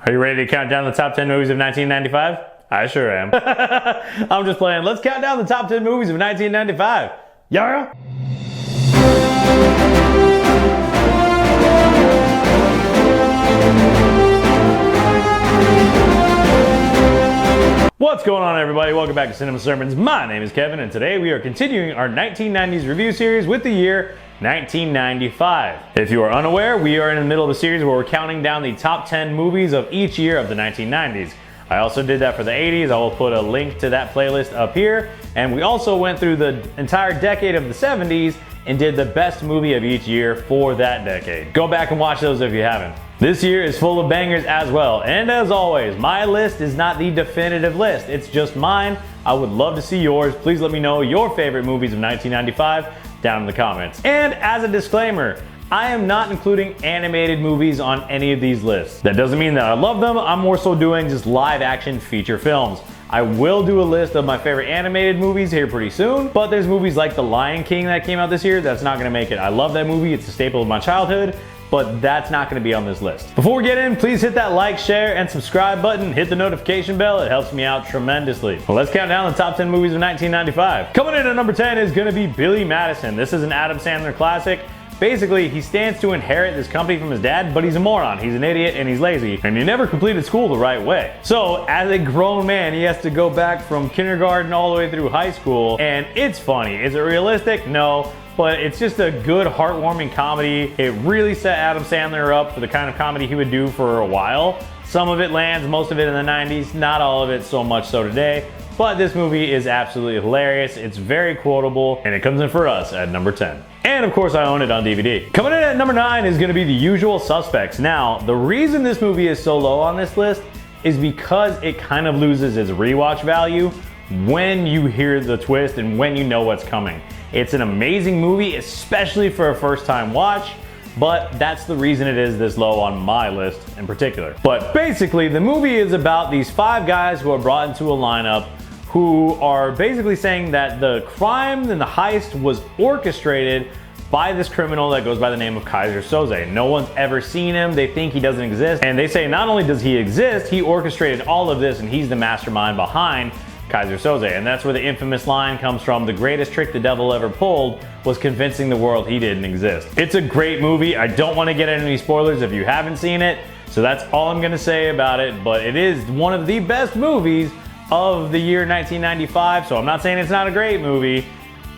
Are you ready to count down the top 10 movies of 1995? I sure am. I'm just playing. Let's count down the top 10 movies of 1995. Yeah? What's going on, everybody? Welcome back to Cinema Sermons. My name is Kevin, and today we are continuing our 1990s review series with the year 1995. If you are unaware, we are in the middle of a series where we're counting down the top 10 movies of each year of the 1990s. I also did that for the 80s. I will put a link to that playlist up here. And we also went through the entire decade of the 70s and did the best movie of each year for that decade. Go back and watch those if you haven't. This year is full of bangers as well. And as always, my list is not the definitive list. It's just mine. I would love to see yours. Please let me know your favorite movies of 1995 down in the comments. And as a disclaimer, I am not including animated movies on any of these lists. That doesn't mean that I love them. I'm more so doing just live action feature films. I will do a list of my favorite animated movies here pretty soon, but there's movies like The Lion King that came out this year that's not gonna make it. I love that movie. It's a staple of my childhood, but that's not gonna be on this list. Before we get in, please hit that like, share, and subscribe button. Hit the notification bell. It helps me out tremendously. Well, let's count down the top 10 movies of 1995. Coming in at number 10 is gonna be Billy Madison. This is an Adam Sandler classic. Basically, he stands to inherit this company from his dad, but he's a moron. He's an idiot and he's lazy, and he never completed school the right way. So, as a grown man, he has to go back from kindergarten all the way through high school, and it's funny. Is it realistic? No. But it's just a good, heartwarming comedy. It really set Adam Sandler up for the kind of comedy he would do for a while. Some of it lands, most of it in the 90s, not all of it so much so today. But this movie is absolutely hilarious. It's very quotable, and it comes in for us at number 10. And of course, I own it on DVD. Coming in at number 9 is gonna be The Usual Suspects. Now, the reason this movie is so low on this list is because it kind of loses its rewatch value when you hear the twist and when you know what's coming. It's an amazing movie, especially for a first-time watch, but that's the reason it is this low on my list in particular. But basically, the movie is about these 5 guys who are brought into a lineup who are basically saying that the crime and the heist was orchestrated by this criminal that goes by the name of 𝐬𝐭. No one's ever seen him. They think he doesn't exist. And they say not only does he exist, he orchestrated all of this and he's the mastermind behind 𝐬𝐭. And that's where the infamous line comes from: the greatest trick the devil ever pulled was convincing the world he didn't exist. It's a great movie. I don't want to get into any spoilers if you haven't seen it, so that's all I'm going to say about it. But it is one of the best movies of the year 1995, so I'm not saying it's not a great movie.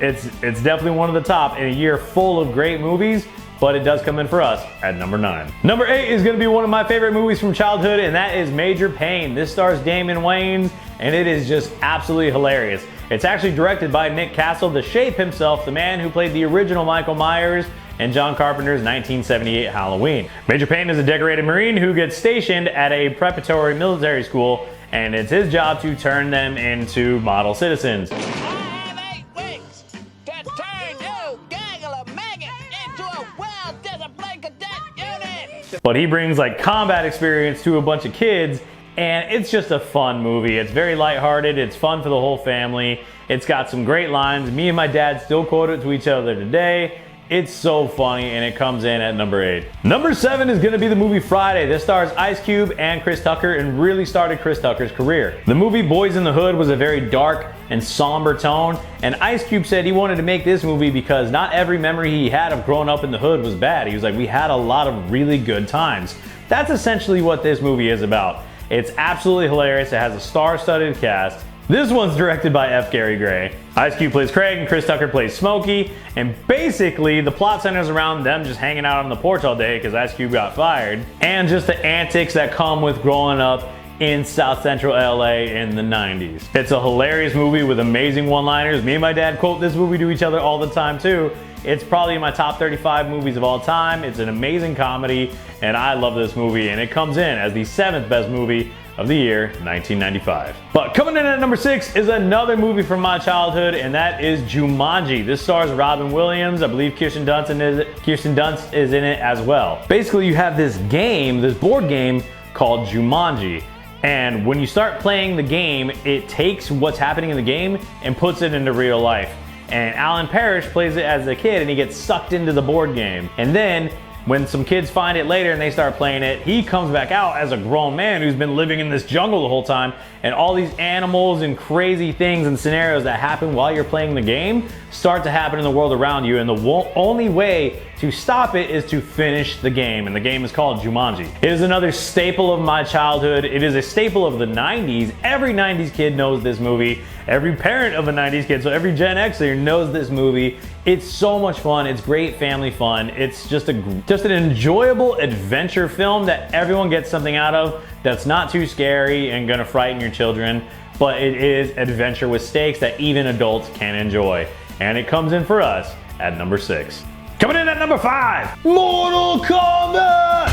It's definitely one of the top in a year full of great movies, but it does come in for us at number 9. Number 8 is going to be one of my favorite movies from childhood, and that is Major Payne. This stars Damon Wayans, and it is just absolutely hilarious. It's actually directed by Nick Castle, the Shape himself, the man who played the original Michael Myers in John Carpenter's 1978 Halloween. Major Payne is a decorated Marine who gets stationed at a preparatory military school, and it's his job to turn them into model citizens. I have 8 weeks to turn you gaggle of maggot into a well-disciplined cadet unit. But he brings like combat experience to a bunch of kids, and it's just a fun movie. It's very lighthearted. It's fun for the whole family. It's got some great lines. Me and my dad still quote it to each other today. It's so funny, and it comes in at number 8. Number 7 is gonna be the movie Friday. This stars Ice Cube and Chris Tucker and really started Chris Tucker's career. The movie Boys in the Hood was a very dark and somber tone, and Ice Cube said he wanted to make this movie because not every memory he had of growing up in the hood was bad. He was like, we had a lot of really good times. That's essentially what this movie is about. It's absolutely hilarious. It has a star-studded cast. This one's directed by F. Gary Gray. Ice Cube plays Craig and Chris Tucker plays Smokey, and basically the plot centers around them just hanging out on the porch all day because Ice Cube got fired, and just the antics that come with growing up in South Central LA in the 90s. It's a hilarious movie with amazing one-liners. Me and my dad quote this movie to each other all the time too. It's probably in my top 35 movies of all time. It's an amazing comedy, and I love this movie, and it comes in as the 7th best movie of the year 1995. But coming in at number 6 is another movie from my childhood, and that is Jumanji. This stars Robin Williams. I believe Kirsten Dunst is in it as well. Basically, you have this game, this board game called Jumanji. And when you start playing the game, it takes what's happening in the game and puts it into real life. And Alan Parrish plays it as a kid, and he gets sucked into the board game. And then when some kids find it later and they start playing it, he comes back out as a grown man who's been living in this jungle the whole time, and all these animals and crazy things and scenarios that happen while you're playing the game start to happen in the world around you, and the only way to stop it is to finish the game, and the game is called Jumanji. It is another staple of my childhood. It is a staple of the 90s. Every 90s kid knows this movie. Every parent of a 90s kid, so every Gen Xer knows this movie. It's so much fun. It's great family fun. It's just an enjoyable adventure film that everyone gets something out of, that's not too scary and gonna frighten your children, but it is adventure with stakes that even adults can enjoy. And it comes in for us at number 6. Coming in at number 5, Mortal Kombat!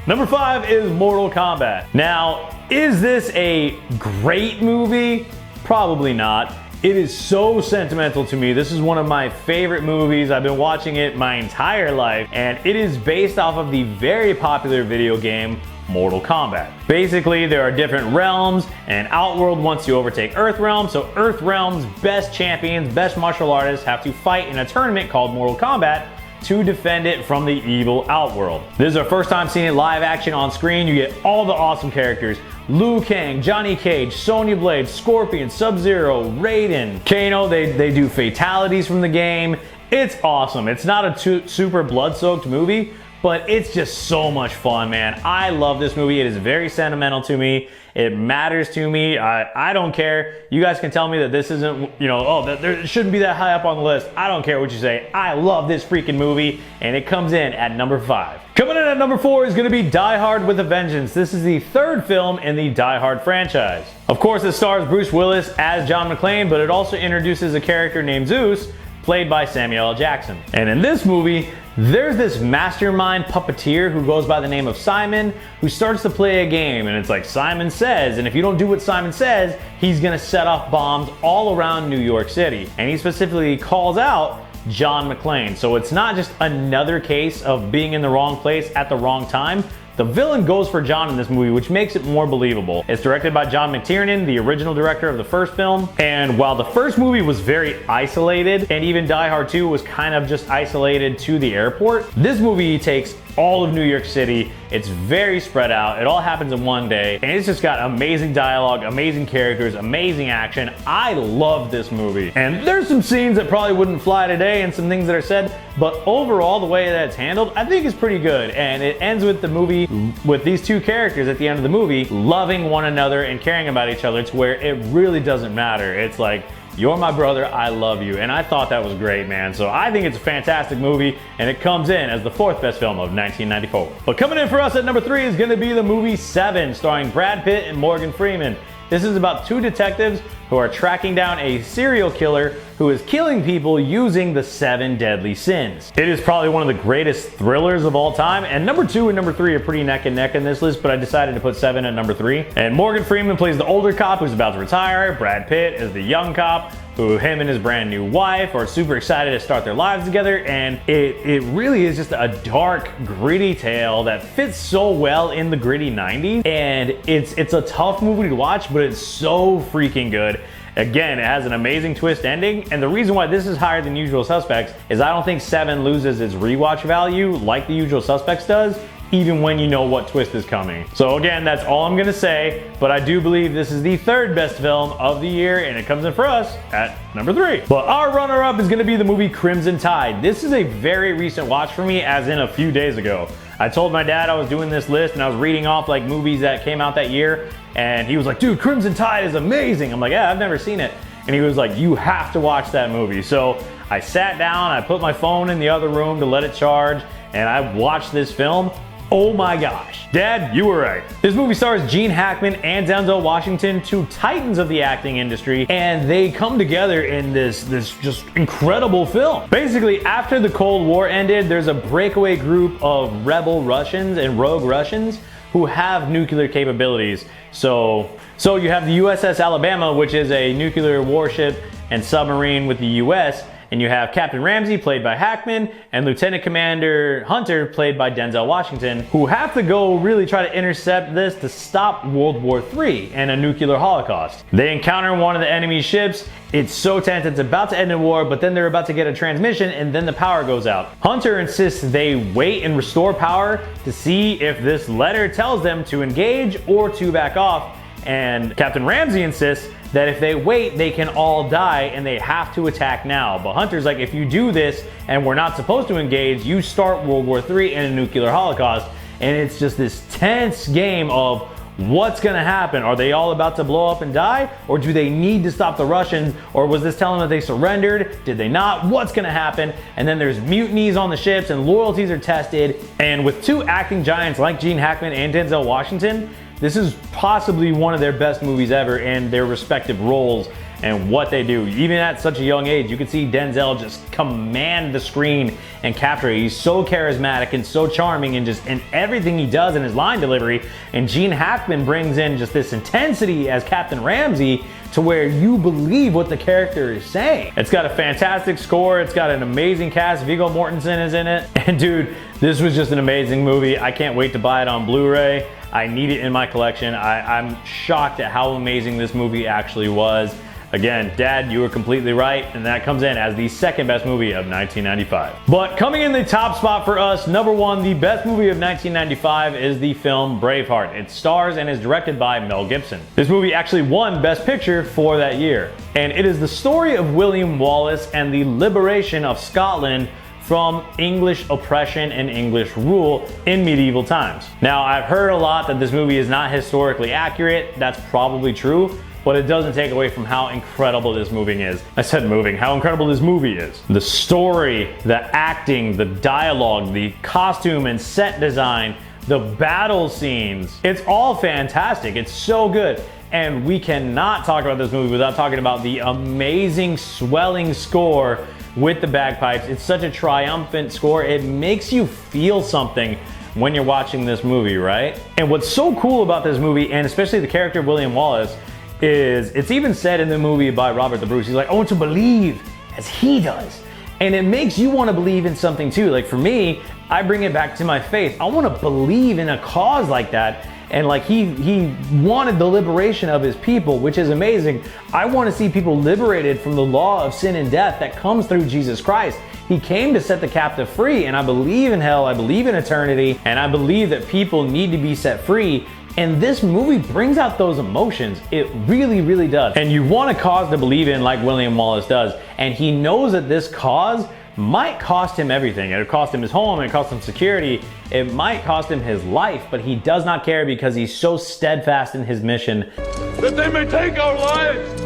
Number 5 is Mortal Kombat. Now, is this a great movie? Probably not. It is so sentimental to me. This is one of my favorite movies. I've been watching it my entire life, and it is based off of the very popular video game Mortal Kombat. Basically, there are different realms, and Outworld wants to overtake Earthrealm, so Earthrealm's best champions, best martial artists have to fight in a tournament called Mortal Kombat to defend it from the evil Outworld. This is our first time seeing it live action on screen. You get all the awesome characters: Liu Kang, Johnny Cage, Sonya Blade, Scorpion, Sub-Zero, Raiden, Kano. They do fatalities from the game. It's awesome. It's not a super blood-soaked movie, but it's just so much fun, man. I love this movie. It is very sentimental to me. It matters to me. I don't care. You guys can tell me that this isn't, that there shouldn't be that high up on the list. I don't care what you say. I love this freaking movie, and it comes in at number 5. Coming in at number 4 is gonna be Die Hard with a Vengeance. This is the 3rd film in the Die Hard franchise. Of course, it stars Bruce Willis as John McClane, but it also introduces a character named Zeus, played by Samuel L. Jackson. And in this movie, there's this mastermind puppeteer who goes by the name of Simon, who starts to play a game, and it's like Simon says, and if you don't do what Simon says, he's gonna set off bombs all around New York City. And he specifically calls out John McClane. So it's not just another case of being in the wrong place at the wrong time. The villain goes for John in this movie, which makes it more believable. It's directed by John McTiernan, the original director of the first film. And while the first movie was very isolated, and even Die Hard 2 was kind of just isolated to the airport, this movie takes all of New York City. It's very spread out. It all happens in one day, and it's just got amazing dialogue, amazing characters, amazing action. I love this movie. And there's some scenes that probably wouldn't fly today and some things that are said, but overall, the way that it's handled, I think is pretty good. And it ends with the movie with these two characters at the end of the movie loving one another and caring about each other to where it really doesn't matter. It's like, you're my brother, I love you. And I thought that was great, man. So I think it's a fantastic movie, and it comes in as the 4th best film of 1994. But coming in for us at number 3 is gonna be the movie Seven, starring Brad Pitt and Morgan Freeman. This is about 2 detectives who are tracking down a serial killer who is killing people using the 7 deadly sins. It is probably one of the greatest thrillers of all time, and number 2 and number 3 are pretty neck and neck in this list, but I decided to put 7 at number 3. And Morgan Freeman plays the older cop who's about to retire. Brad Pitt is the young cop who him and his brand new wife are super excited to start their lives together, and it really is just a dark, gritty tale that fits so well in the gritty 90s, and it's a tough movie to watch, but it's so freaking good. Again, it has an amazing twist ending, and the reason why this is higher than Usual Suspects is I don't think 7 loses its rewatch value like the Usual Suspects does, even when you know what twist is coming. So again, that's all I'm gonna say, but I do believe this is the 3rd best film of the year, and it comes in for us at number 3. But our runner-up is gonna be the movie Crimson Tide. This is a very recent watch for me, as in a few days ago. I told my dad I was doing this list, and I was reading off like movies that came out that year, and he was like, dude, Crimson Tide is amazing. I'm like, yeah, I've never seen it. And he was like, you have to watch that movie. So I sat down, I put my phone in the other room to let it charge, and I watched this film. Oh my gosh. Dad, you were right. This movie stars Gene Hackman and Denzel Washington, 2 titans of the acting industry, and they come together in this just incredible film. Basically, after the Cold War ended, there's a breakaway group of rebel Russians and rogue Russians who have nuclear capabilities. So you have the USS Alabama, which is a nuclear warship and submarine with the US, and and you have Captain Ramsey, played by Hackman, and Lieutenant Commander Hunter, played by Denzel Washington, who have to go really try to intercept this to stop World War III and a nuclear holocaust. They encounter one of the enemy ships. It's so tense, it's about to end in war, but then they're about to get a transmission and then the power goes out. Hunter insists they wait and restore power to see if this letter tells them to engage or to back off. And Captain Ramsey insists that if they wait, they can all die and they have to attack now. But Hunter's like, if you do this and we're not supposed to engage, you start World War III and a nuclear holocaust. And it's just this tense game of what's gonna happen? Are they all about to blow up and die? Or do they need to stop the Russians? Or was this telling them that they surrendered? Did they not? What's gonna happen? And then there's mutinies on the ships and loyalties are tested. And with two acting giants like Gene Hackman and Denzel Washington, this is possibly one of their best movies ever in their respective roles and what they do. Even at such a young age, you can see Denzel just command the screen and capture it. He's so charismatic and so charming and just in everything he does in his line delivery. And Gene Hackman brings in just this intensity as Captain Ramsey to where you believe what the character is saying. It's got a fantastic score. It's got an amazing cast. Viggo Mortensen is in it. And dude, this was just an amazing movie. I can't wait to buy it on Blu-ray. I need it in my collection. I'm shocked at how amazing this movie actually was. Again, Dad, you were completely right, and that comes in as the second best movie of 1995. But coming in the top spot for us, number one, the best movie of 1995 is the film Braveheart. It stars and is directed by Mel Gibson. This movie actually won Best Picture for that year. And it is the story of William Wallace and the liberation of Scotland from English oppression and English rule in medieval times. Now, I've heard a lot that this movie is not historically accurate. That's probably true, but it doesn't take away from how incredible this movie is. I said moving, how incredible this movie is. The story, the acting, the dialogue, the costume and set design, the battle scenes, it's all fantastic. It's so good. And we cannot talk about this movie without talking about the amazing swelling score with the bagpipes. It's such a triumphant score. It makes you feel something when you're watching this movie, right? And what's so cool about this movie, and especially the character of William Wallace, is it's even said in the movie by Robert the Bruce, he's like, I want to believe as he does. And it makes you want to believe in something too. Like for me, I bring it back to my faith. I want to believe in a cause like that. And like he wanted the liberation of his people, which is amazing. I want to see people liberated from the law of sin and death that comes through Jesus Christ. He came to set the captive free, and I believe in hell, I believe in eternity, and I believe that people need to be set free. And this movie brings out those emotions. It really, really does. And you want a cause to believe in like William Wallace does. And he knows that this cause might cost him everything. It cost him his home, it cost him security, it might cost him his life, but he does not care because he's so steadfast in his mission. That they may take our lives,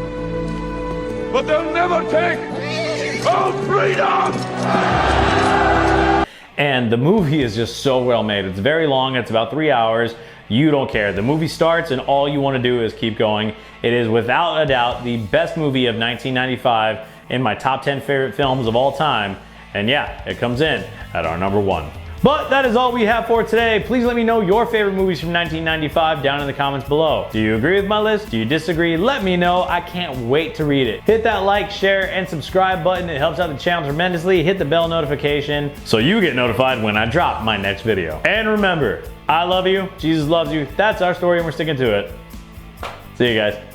but they'll never take our freedom! And the movie is just so well made. It's very long, it's about 3 hours. You don't care. The movie starts and all you want to do is keep going. It is without a doubt the best movie of 1995 in my top 10 favorite films of all time. And yeah, it comes in at our number one. But that is all we have for today. Please let me know your favorite movies from 1995 down in the comments below. Do you agree with my list? Do you disagree? Let me know. I can't wait to read it. Hit that like, share, and subscribe button. It helps out the channel tremendously. Hit the bell notification so you get notified when I drop my next video. And remember, I love you, Jesus loves you. That's our story and we're sticking to it. See you guys.